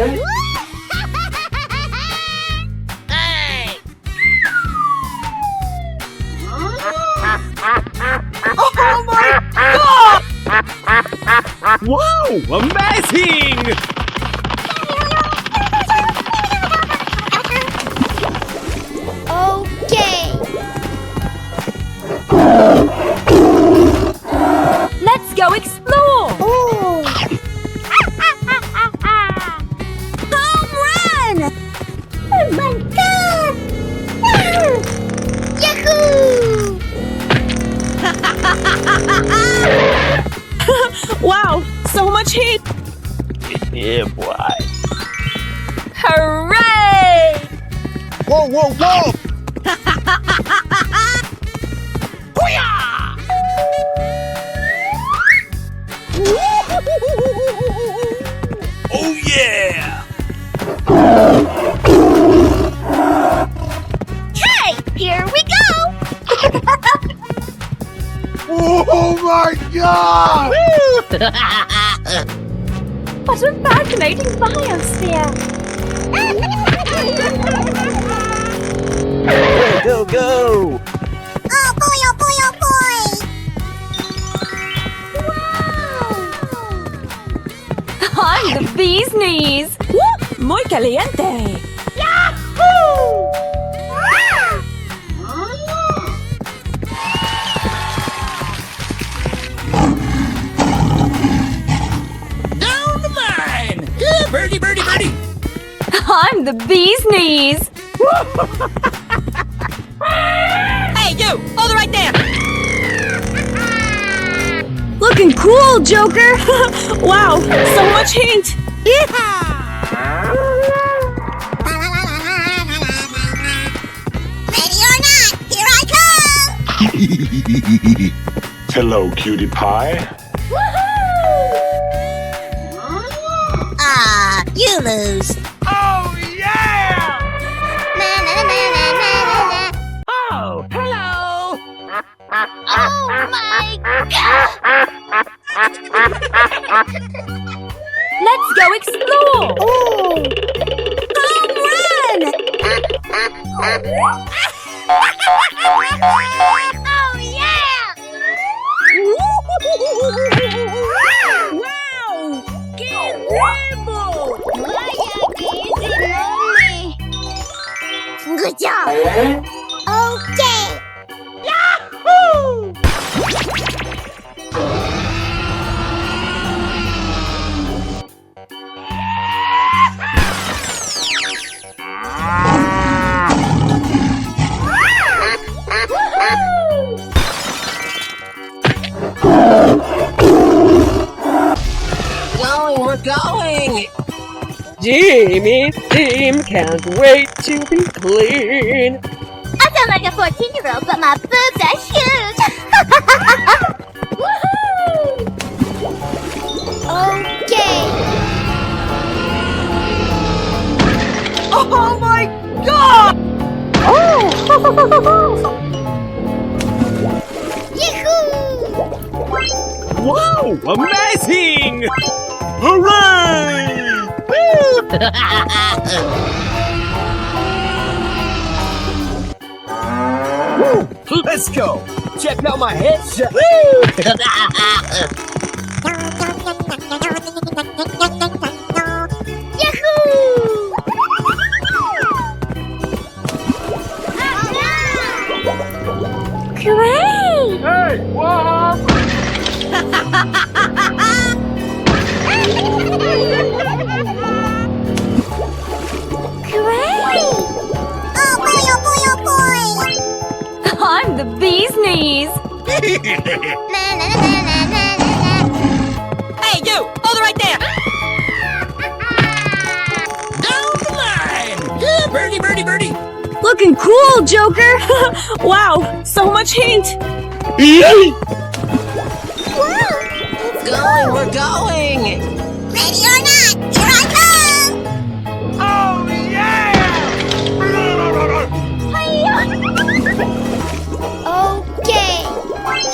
Oh my God! Wow! Amazing! Okay. Let's go explore! Oh. Home run! Oh my God! Yahoo! Wow, so much heat! Yeah, boy. Hooray! Whoa, whoa, whoa! Oh yeah! Hey, here we go! Oh my God! What a fascinating biosphere! Go, go! Oh boy, oh boy, oh boy! I'm the bee's knees! Muy caliente! Down the line! Yeah, birdie, birdie, birdie! I'm the bee's knees! Hey, you! Hold it right there! Looking cool, Joker! Wow, so much heat! Ready or not, here I come! Hello, cutie pie. Ah, you lose. Oh yeah! Na-na-na-na-na-na-na. Oh, hello! Oh my God! Let's go explore! Oh! Home run! Oh yeah! Wow! Incredible! Good job. Okay. Yahoo! Going, we're going! Jimmy's team can't wait to be clean! I sound like a 14-year-old, but my boobs are huge. Okay. Oh my God! Yahoo! Wow! Amazing! Hooray! Woo! Let's go! Check out my headshot! Yahoo! Great! Hey, what? Great! Oh boy, oh boy, oh boy! I'm the bee's knees! Na-na-na-na-na-na-na. Hey, you! Hold it right there! Down the line! Yeah, birdie, birdie, birdie! Looking cool, Joker! Wow, so much heat! Going, we're going! Ready or not, here I come! Oh yeah! Okay.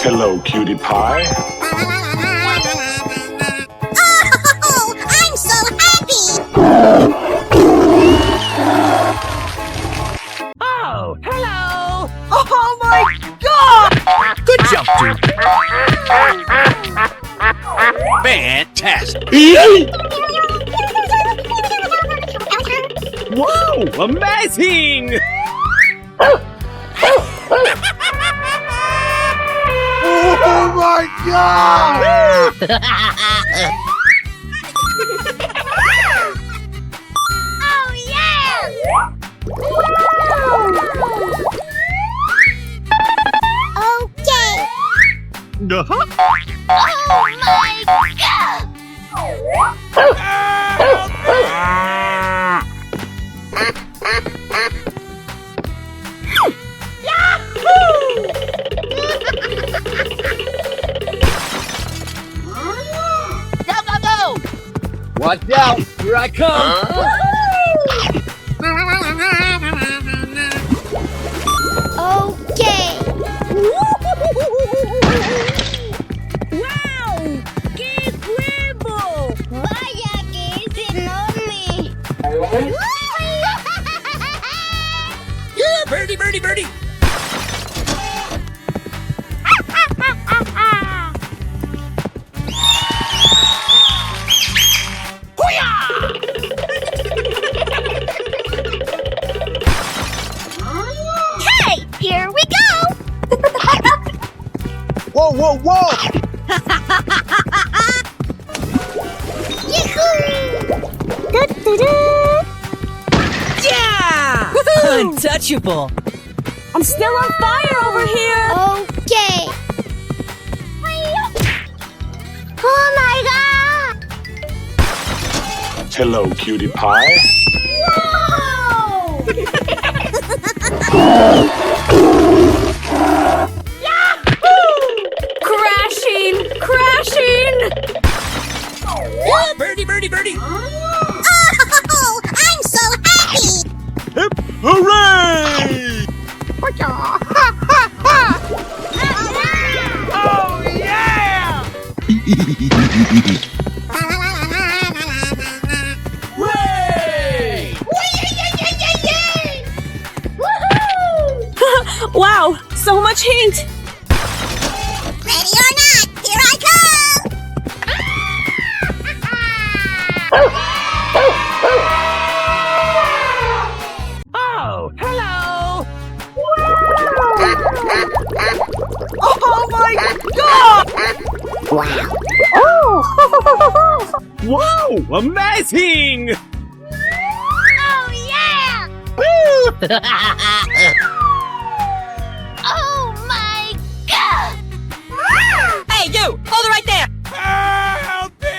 Hello, cutie pie. Oh, I'm so happy! Oh, hello! Oh my god! Good jump, dude. Fantastic. Wow, amazing! Oh my god! Oh yeah! Okay. Uh-huh. Oh my god! Go, go, go! Watch out! Here I come! Okay. Wow! ¡Qué huevo! Vaya que es enorme. Yeah, birdie, birdie, birdie! Hey, here we go. Whoa, whoa, whoa! Yeah! Untouchable! I'm still on fire over here! Okay. Oh my god! Hello, cutie pie. Crashing! Crashing! Yeah, birdie, birdie, birdie! Oh, I'm so happy! Hip, hooray! Oh, yeah! Hooray! Wow! So much heat! Ready or not, here I come! Oh, hello! Oh my god! Wow, amazing! Oh yeah! Oh my god! Hey, you! Hold it right there! Help me!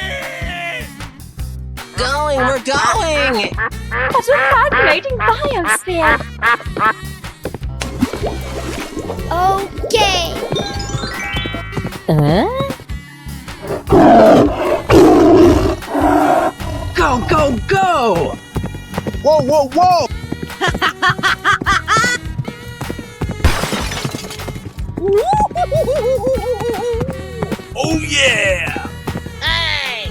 Going, we're going! What a vibrating biosphere! Okay. Go, go, go! Whoa, whoa, whoa! Oh yeah! Hey!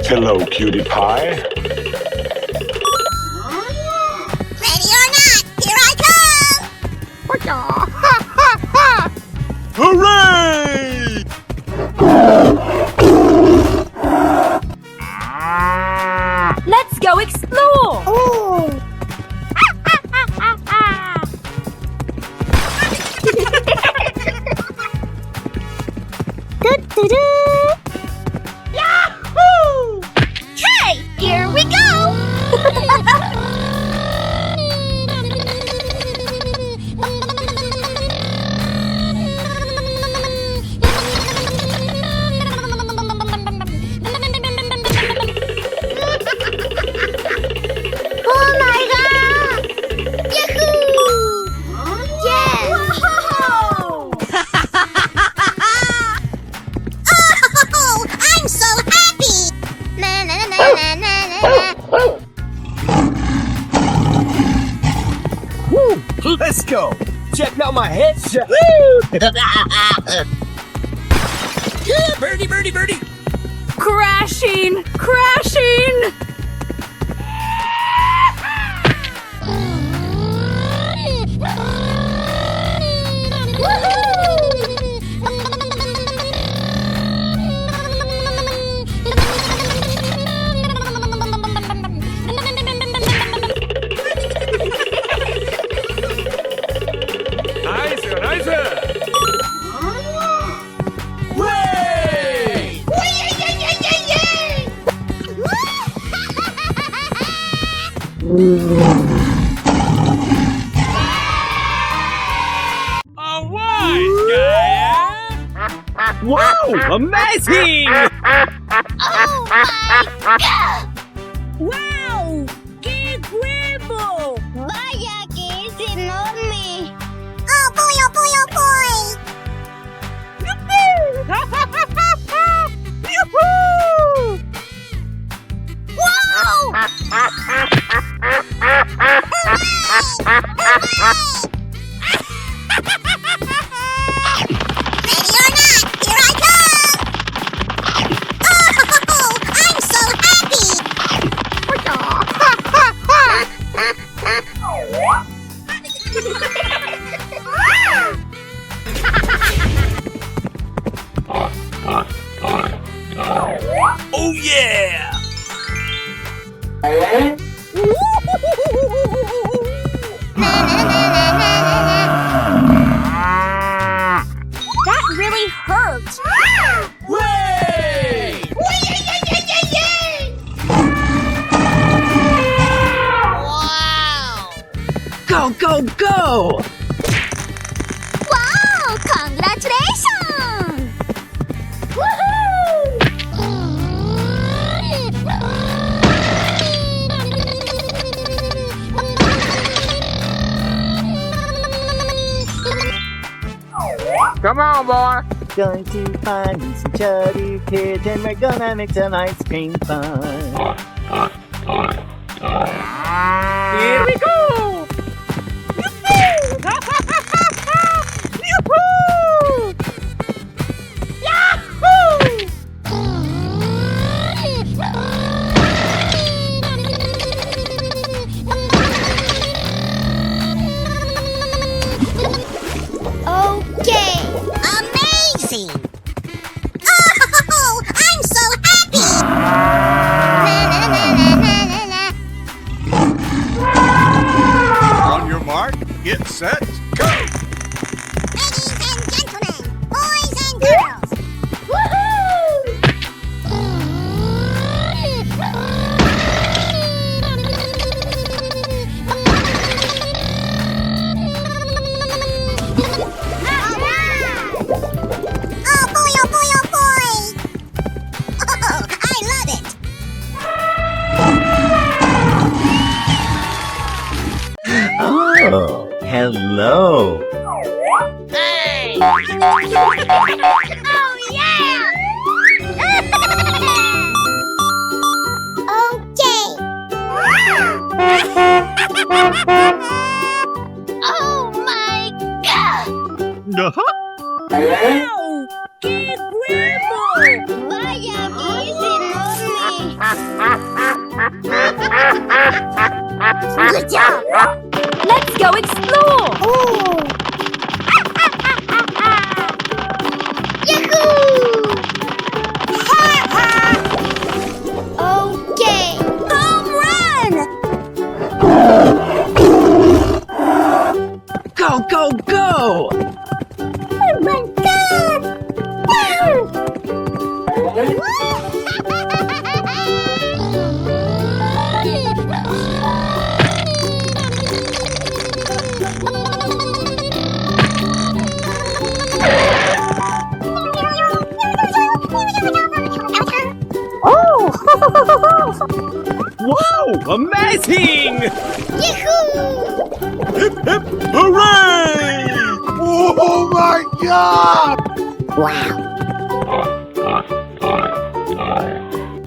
Hello, cutie pie. Ready or not, here I come! Hooray! Let's go explore! Oh! Yahoo! Hey, here we go! Oh my god! Yahoo! Yes! my head. Birdie, birdie, birdie. Crashing! Crashing! Nice, nice. A wise guy, eh? Wow, amazing! Oh my god! ¡Wow! ¡Qué huevo! Vaya que es enorme. Oh boy, oh boy, oh boy. ¡Yuhu! Whoa! Ready or not, here I come! Oh, I'm so happy! Oh yeah! That really hurt. Way! Wow! Go, go, go! Wow! Congratulations! Come on, boy. Going to find me some chubby kids and we're gonna make some ice cream fun. Here we go! Okay! Amazing! Oh, I'm so happy! Na, na, na, na, na, na. On your mark, get set, go! Ladies and gentlemen, boys and girls, woohoo! Oh boy, oh boy, oh boy! Oh, I love it! Oh, hello. Hey! Oh yeah! Okay. Oh my god! ¡Wow! ¡Qué huevo! Vaya que es enorme. Good job. Let's go explore! Oh. Yahoo! Okay. Home run! Go, go, go! Oh my god! Wow, amazing! Yahoo! Hip, hip, hooray! Oh my god! Wow.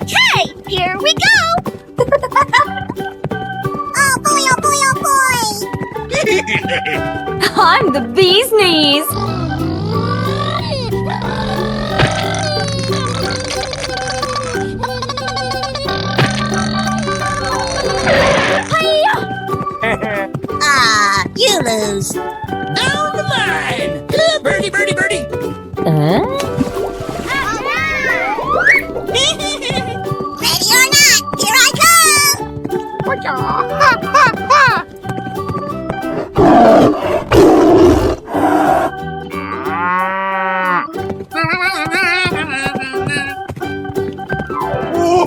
Hey, here we go! Oh boy, oh boy, oh boy! I'm the bee's knees. You lose. Down the line. Birdie, birdie, birdie. Ready or not, here I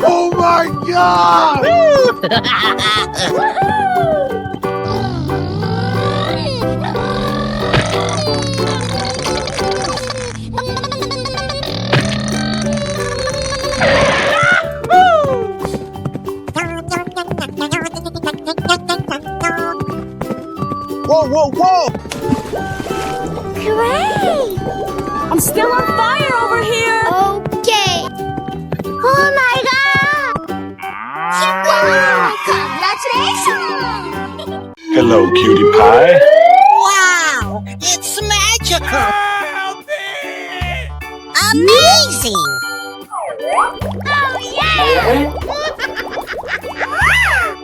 Oh my god! Whoa, whoa, whoa! Great! I'm still on fire over here. Okay. Oh my god! Wow! Congratulations! Hello, cutie pie. Wow! It's magical! Help me! Amazing! Oh yeah!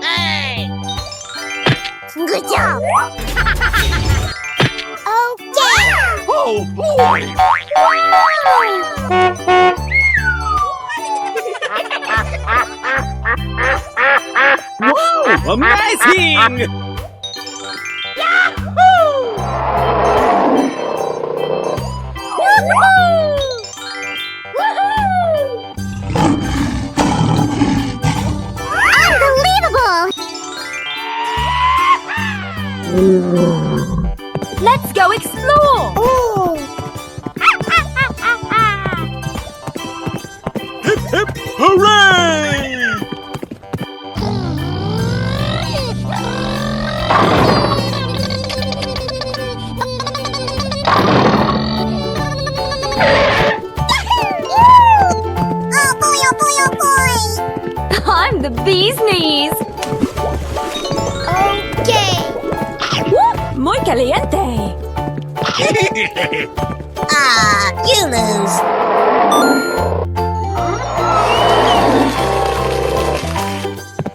Hey! Good job! Okay! Oh boy! Wow, amazing! Let's go explore. Hip hip hooray! Oh boy, oh boy, oh boy! I'm the bee's knees. Okay. Muy caliente. You lose.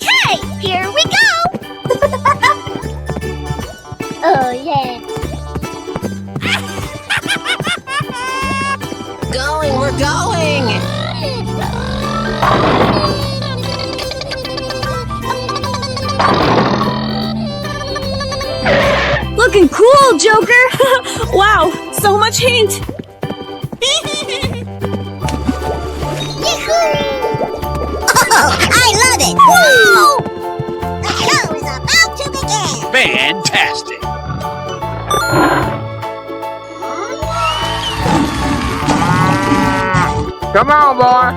Hey, here we go! Oh yeah. Going, we're going! Looking cool, Joker. Wow, so much heat. Oh, I love it! Whoa! The show is about to begin! Fantastic! Come on, boy!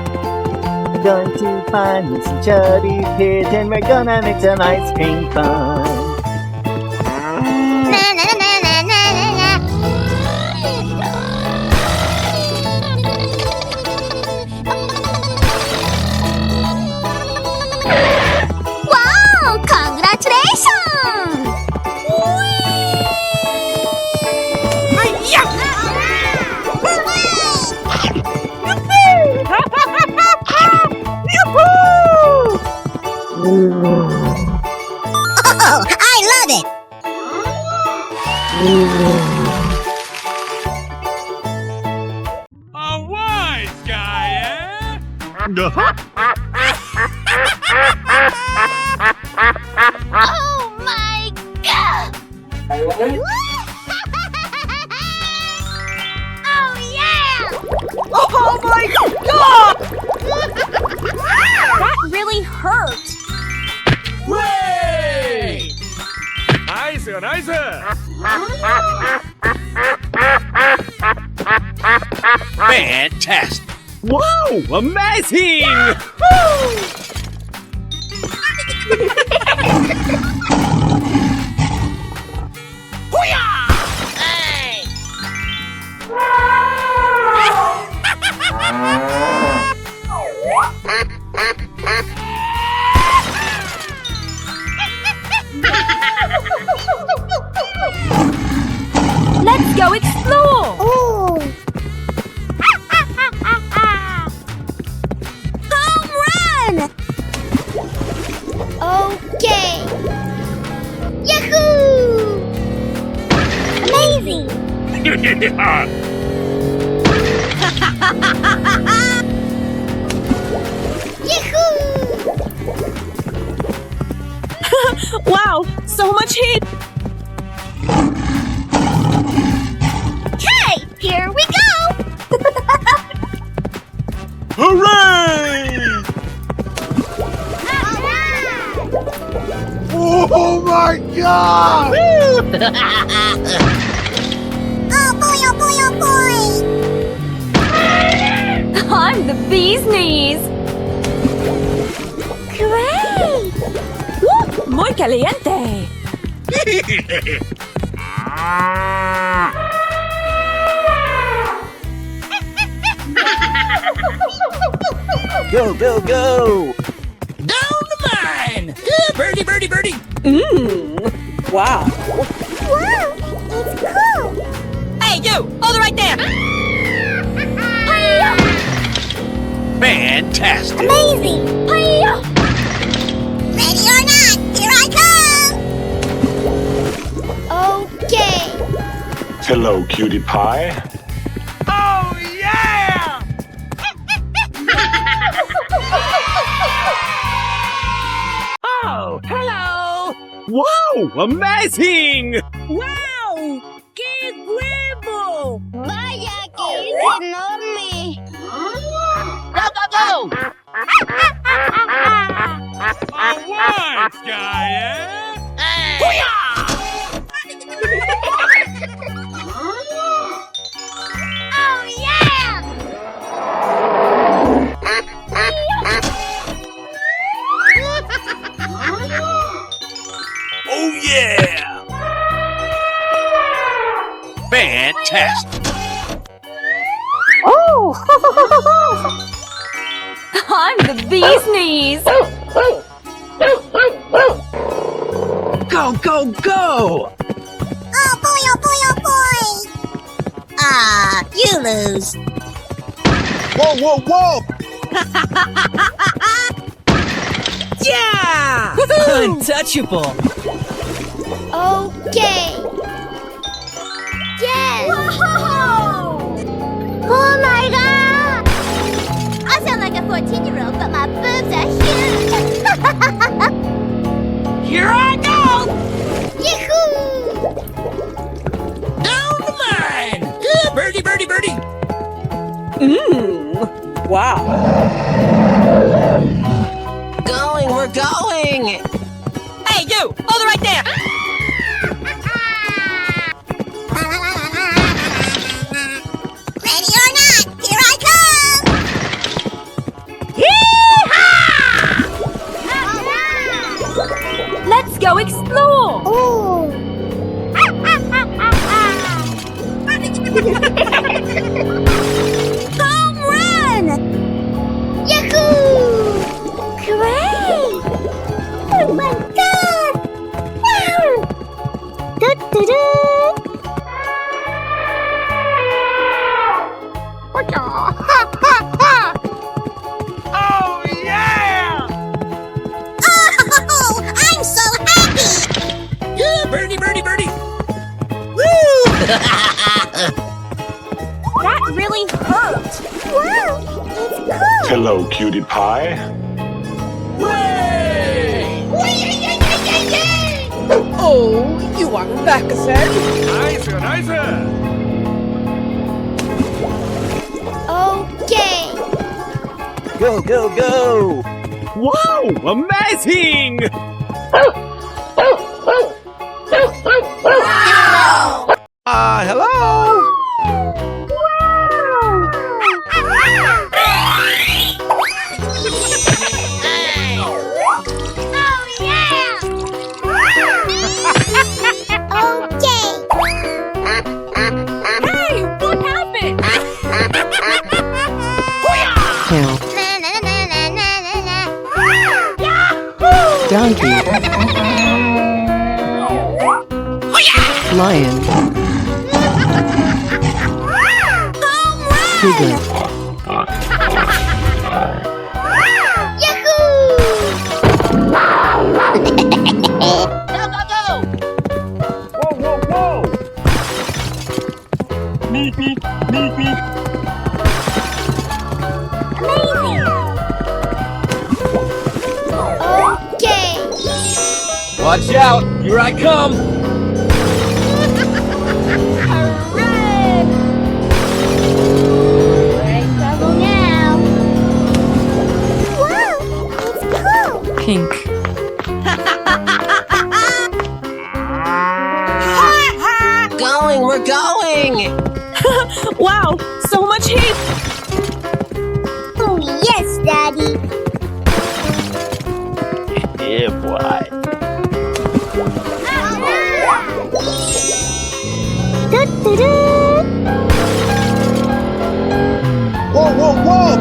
Going to find me some chubby kids and we're gonna make some ice cream fun. Na na na na na na na. Wow! Congratulations! Oh, I love it! A wise guy, eh? Oh my god! Oh yeah! Oh my god! That really hurt. Way! Nice, nice! Fantastic! Wow, amazing! my god! Oh boy, oh boy, oh boy! I'm the bee's knees. Great! Woo! Muy caliente. Go, go, go! Down the mine! Good birdie, birdie, birdie! Wow. Wow, it's cool! Hey, you! Hold it right there! Fantastic. Amazing! Ready or not, here I come! Okay. Hello, cutie pie. Oh, yeah! Oh, hello! Wow, amazing! Wow! ¡Qué huevo! Vaya que es enorme. Go, go, go! A wise guy, eh? Oh yeah! Oh, yeah! Fantastic. I'm the bee's knees. Go, go, go! Oh boy, oh boy, oh boy! Ah, you lose. Whoa, whoa, whoa! Yeah! Untouchable! Okay. Yes! Oh my god! I sound like a 14-year-old, but my boobs are huge! Here I go! Yahoo! Down the mine! Good birdie, birdie, birdie! Wow. Going, we're going! Hey, you! Hold it right there! Ready or not, here I come! Let's go explore. Oh! Home run! Yahoo! Great! Oh my god! Wow! Do-do-do! Oh, yeah! Oh! I'm so happy! Good birdie, birdie, birdie! That really hurt. Wow! It's cool! Hello, cutie pie. Oh, you are back, said. Nice, nice. Okay. Go, go, go! Wow, amazing! Hello? Hey, what happened? Donkey. Lion. Cougar. Whoa, whoa, whoa! Meep, meep, meep, meep. Watch out! Here I come! Pink. much heat! Oh, yes, Daddy. Yeah, boy. Do-do-do. Whoa, whoa, whoa!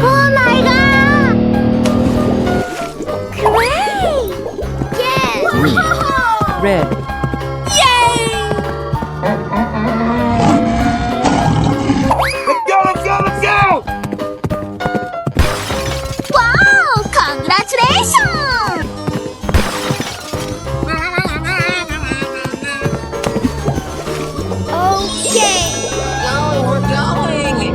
Oh my God! Great! Yes! Red. Let's go, let's go, let's go! Wow! Congratulations! Okay. We're going!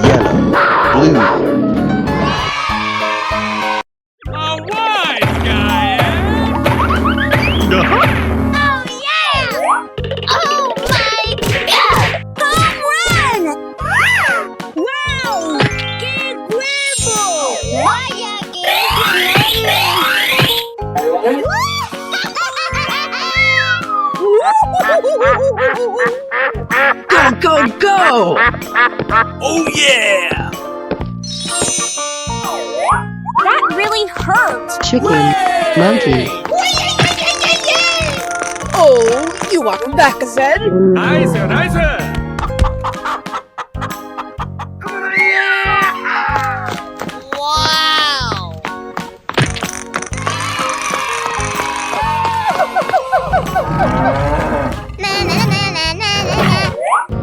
Yellow. Blue. A wise guy, eh? Oh yeah! Oh my God! Home run! Wow! ¡Qué huevo! ¡Vaya Go, go, go! Oh yeah! That really hurt! Chicken. Monkey. Oh, you are back then? Nice, nice. Wow!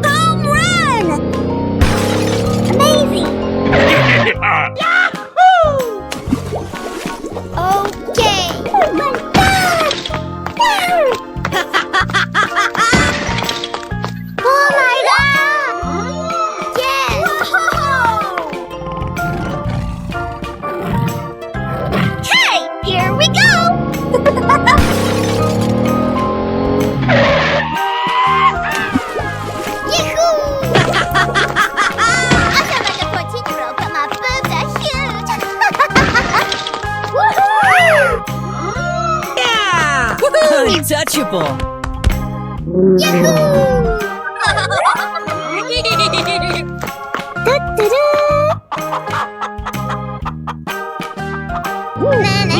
Home run! Amazing! Okay. Oh my God! Oh my God! Yes! Hey, here we go! Yahoo! I'm like a 14-year-old, but my boobs are huge! Woohoo! Untouchable. Yahoo!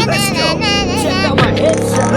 Let's go. Check out my headshot.